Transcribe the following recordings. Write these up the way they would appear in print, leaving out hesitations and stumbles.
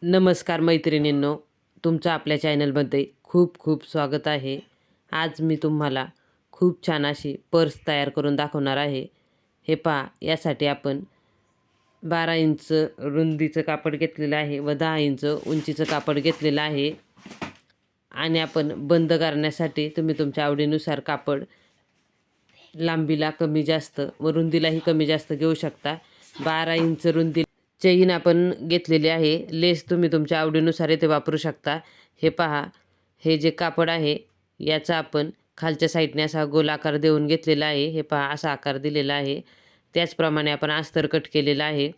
नमस्कार मैत्रिणींनो, तुमचं आपल्या चॅनलमध्ये खूप खूप स्वागत आहे. आज मी तुम्हाला खूप छान अशी पर्स तयार करून दाखवणार आहे. हे पहा, यासाठी आपण 12 इंच रुंदीचं कापड घेतलेलं आहे व 10 इंच उंचीचं कापड घेतलेलं आहे. आणि आपण बंद करण्यासाठी तुम्ही तुमच्या आवडीनुसार कापड लांबीला कमी जास्त व रुंदीलाही कमी जास्त घेऊ शकता. 12 इंच रुंदी चेन आपण घेतलेली आहे. लेस तुम्ही तुमच्या आवडीनुसार इथे वापरू शकता. हे पहा, हे जे कापड आहे याचा आपण खालच्या साईडने असा गोल आकार देऊन घेतलेला आहे. हे पहा, असा आकार दिलेला आहे. त्याचप्रमाणे आपण अस्तर कट केलेला आहे.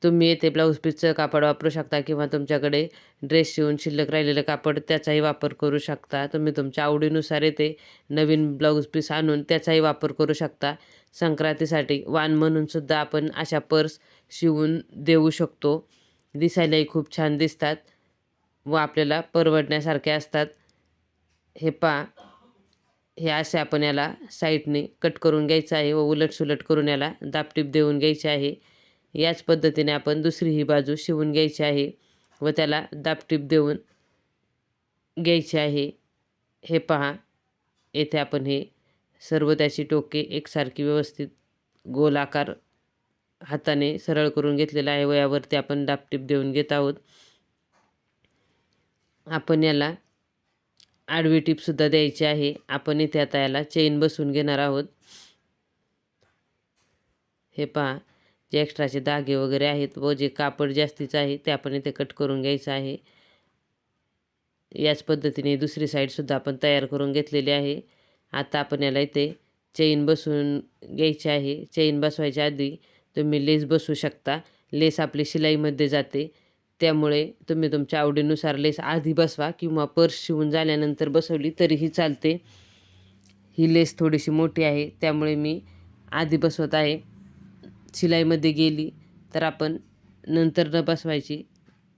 तुम्ही येथे ब्लाऊज पीसचं कापड वापरू शकता किंवा तुमच्याकडे ड्रेस शिवून शिल्लक राहिलेलं कापड त्याचाही वापर करू शकता. तुम्ही तुमच्या आवडीनुसार येथे नवीन ब्लाऊज पीस आणून त्याचाही वापर करू शकता. संक्रांतीसाठी वाण म्हणून सुद्धा आपण अशा पर्स शिवून देऊ शकतो. दिसायलाही खूप छान दिसतात व आपल्याला परवडण्यासारखे असतात. हे पहा, हे असे आपण याला साईडने कट करून घ्यायचं आहे व उलटसुलट करून याला दाबटीप देऊन घ्यायची आहे. याच पद्धतीने आपण दुसरी ही बाजू शिवून घ्यायची आहे व त्याला दाबटीप देऊन घ्यायची आहे. हे पहा, येथे आपण हे सर्व त्याची टोके एकसारखी व्यवस्थित गोल आकार हाताने सरळ करून घेतलेला आहे व यावरती आपण दाबटीप देऊन घेत आहोत. आपण याला आडवी टीपसुद्धा द्यायची आहे. आपण इथे आता याला चेन बसवून घेणार आहोत. हे पहा, जे एक्स्ट्राचे धागे वगैरे आहेत व जे कापड जास्तीचं आहे ते आपण इथे कट करून घ्यायचं आहे. याच पद्धतीने दुसरी साईडसुद्धा आपण तयार करून घेतलेली आहे. आता आपण याला इथे चेन बसवून घ्यायची आहे. चेन बसवायच्या आधी तुम्ही लेस बसवू शकता. लेस आपली शिलाईमध्ये जाते, त्यामुळे तुम्ही तुमच्या आवडीनुसार लेस आधी बसवा किंवा पर्स शिवून झाल्यानंतर बसवली तरीही चालते. ही लेस थोडीशी मोठी आहे त्यामुळे मी आधी बसवत आहे. शिलाईमध्ये गेली तर आपण नंतर न बसवायची.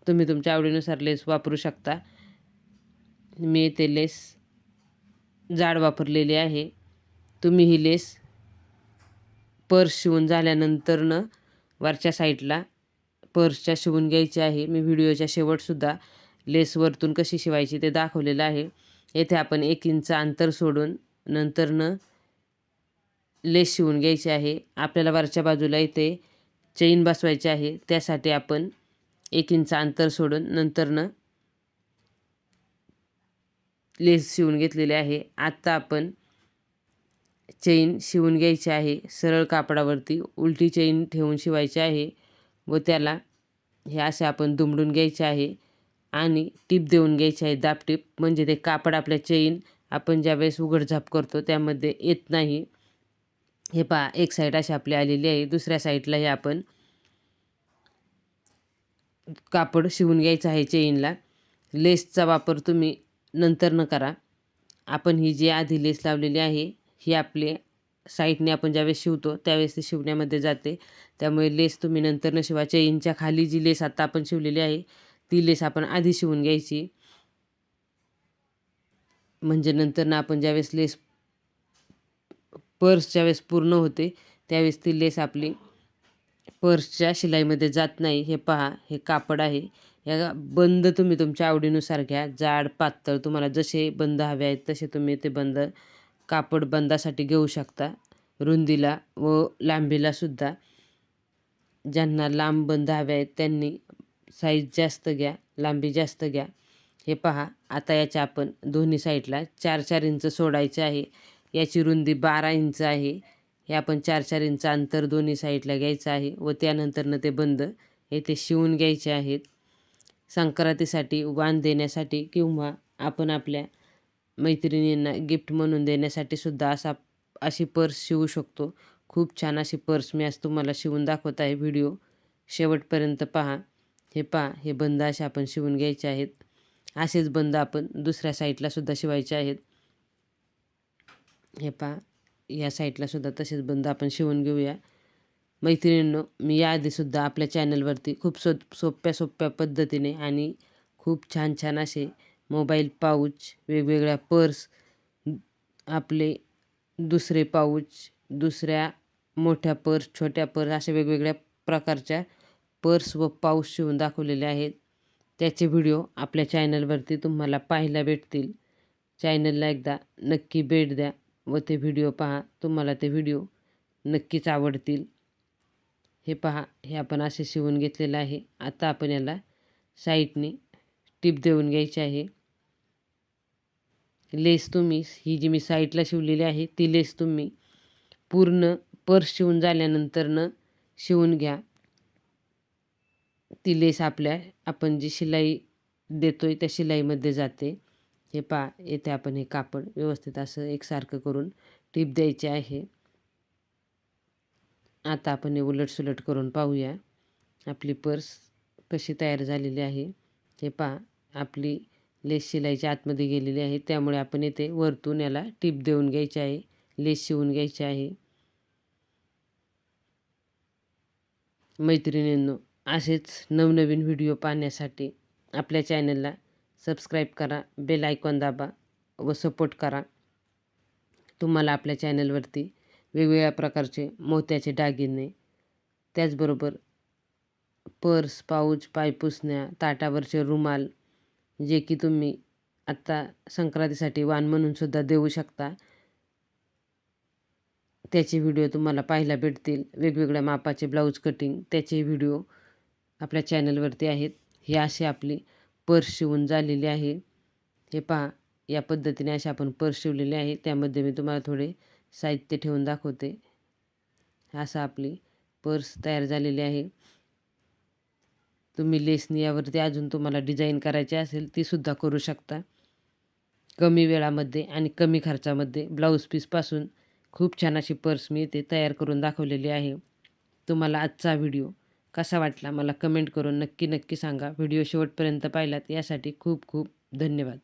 तुम्ही तुमच्या आवडीनुसार लेस वापरू शकता. मी इथे लेस जाड वापरलेली आहे. तुम्ही ही लेस पर्स शिवून झाल्यानंतरनं वरच्या साईडला पर्सच्या शिवून घ्यायची आहे. मी व्हिडिओच्या शेवटसुद्धा लेस वरतून कशी शिवायची ते दाखवलेलं आहे. येथे आपण 1 इंच अंतर सोडून नंतरनं लेस शिवून घ्यायची आहे. आपल्याला वरच्या बाजूला इथे चेन बसवायची आहे, त्यासाठी आपण 1 इंच अंतर सोडून नंतरनं लेस शिवून घेतलेली आहे. आता आपण चेन शिवून घ्यायची आहे. सरळ कापडावरती उलटी चेन ठेवून शिवायची आहे व त्याला हे असे आपण दुमडून घ्यायचे आहे आणि टीप देऊन घ्यायची आहे, दाबटीप. म्हणजे ते कापड आपल्या चेन आपण ज्यावेळेस उघडझाप करतो त्यामध्ये येत नाही. हे पहा, एक साईड अशी आपली आलेली आहे. दुसऱ्या साईडलाही आपण कापड शिवून घ्यायचं आहे चेनला. लेसचा वापर तुम्ही नंतर न करा. आपण ही जी आधी लेस लावलेली आहे ही आपले साईडने आपण ज्यावेळेस शिवतो त्यावेळेस ती शिवण्यामध्ये जाते. त्यामुळे लेस तुम्ही नंतर न शिवा. चेनच्या खाली जी लेस आता आपण शिवलेली आहे ती लेस आपण आधी शिवून घ्यायची. म्हणजे नंतर ना आपण ज्यावेळेस लेस पर्स ज्यावेळेस पूर्ण होते त्यावेळेस ती लेस आपली पर्सच्या शिलाईमध्ये जात नाही. हे पहा, हे कापड आहे. या बंद तुम्ही तुमच्या आवडीनुसार घ्या. जाड, पातळ तुम्हाला जसे बंद हवे आहेत तसे तुम्ही ते बंद कापड बंदासाठी घेऊ शकता. रुंदीला व लांबीला सुद्धा. ज्यांना लांब बंद हवे आहेत त्यांनी साईज जास्त घ्या, लांबी जास्त घ्या. हे पहा, आता याच्या आपण दोन्ही साईडला 4-4 इंच सोडायचे आहे. याची रुंदी 12 इंच आहे. हे आपण 4-4 इंच अंतर दोन्ही साईडला घ्यायचं आहे व त्यानंतरनं ते बंद येथे शिवून घ्यायचे आहेत. संक्रांतीसाठी वाण देण्यासाठी किंवा आपण आपल्या मैत्रिणींना गिफ्ट म्हणून देण्यासाठी सुद्धा अशी पर्स शिवू शकतो. खूप छान अशी पर्स मी आज तुम्हाला शिवून दाखवत आहे. व्हिडिओ शेवटपर्यंत पहा. हे पहा, हे बंद असे आपण शिवून घ्यायचे आहेत. असेच बंद आपण दुसऱ्या साईडला सुद्धा शिवायचे आहेत. हे पहा, या साईडला सुद्धा तसेच बंद आपण शिवून घेऊया. मैत्रिणींनो, मी याआधीसुद्धा आपल्या चॅनलवरती खूप सोप्या पद्धतीने आणि खूप छान छान असे मोबाईल पाऊच, वेगवेगळ्या पर्स, आपले दुसरे पाऊच, दुसऱ्या मोठ्या पर्स, छोट्या पर्स अशा वेगवेगळ्या प्रकारच्या पर्स व पाऊच शिवून दाखवलेले आहेत. त्याचे व्हिडिओ आपल्या चॅनलवरती तुम्हाला पाहायला भेटतील. चॅनलला एकदा नक्की भेट द्या व ते व्हिडिओ पहा. तुम्हाला ते व्हिडिओ नक्कीच आवडतील. हे पहा, हे आपण असे शिवून घेतलेलं आहे. आता आपण याला साईडने टिप देऊन घ्यायची आहे. लेस तुम्ही ही जी मी साईडला शिवलेली आहे ती लेस तुम्ही पूर्ण पर्स शिवून झाल्यानंतरनं शिवून घ्या. ती लेस आपण जी शिलाई देतोय त्या शिलाईमध्ये जाते. हे पहा, येथे आपण हे कापड व्यवस्थित असं एकसारखं करून टिप द्यायची आहे. आता आपण हे उलटसुलट करून पाहूया आपली पर्स कशी तयार झालेली आहे. हे पहा, आपली लेस शिलाईच्या आतमध्ये गेलेली आहे, त्यामुळे आपण येथे वरतून याला टिप देऊन घ्यायची आहे, लेस शिवून घ्यायची आहे. मैत्रिणींनो, असेच नवनवीन व्हिडिओ पाहण्यासाठी आपल्या चॅनलला सबस्क्राईब करा, बेल आयकॉन दाबा व सपोर्ट करा. तुम्हाला आपल्या चॅनलवरती वेगवेगळ्या प्रकारचे मोत्याचे दागिने, त्याचबरोबर पर्स, पाऊच, पायपुसण्या, ताटावरचे रुमाल, जे की तुम्ही आत्ता संक्रांतीसाठी वाण म्हणूनसुद्धा देऊ शकता, त्याचे व्हिडिओ तुम्हाला पाहायला भेटतील. वेगवेगळ्या मापाचे ब्लाऊज कटिंग, त्याचे व्हिडिओ आपल्या चॅनलवरती आहेत. ही अशी आपली पर्स शिवून झालेली आहे. हे पहा, या पद्धतीने अशी आपण पर्स शिवलेली आहे. त्यामध्ये मी तुम्हाला थोडे साहित्य ठेवून दाखवते. असं आपली पर्स तयार झालेली आहे. तुम्ही लेसनी यावरती अजून तुम्हाला डिझाईन करायची असेल तीसुद्धा करू शकता. कमी वेळामध्ये आणि कमी खर्चामध्ये ब्लाऊज पीसपासून खूप छान अशी पर्स मी इथे तयार करून दाखवलेली आहे. तुम्हाला आजचा व्हिडिओ कसा वाटला मला कमेंट करून नक्की सांगा. व्हिडिओ शेवटपर्यंत पाहिलात यासाठी खूप खूप धन्यवाद.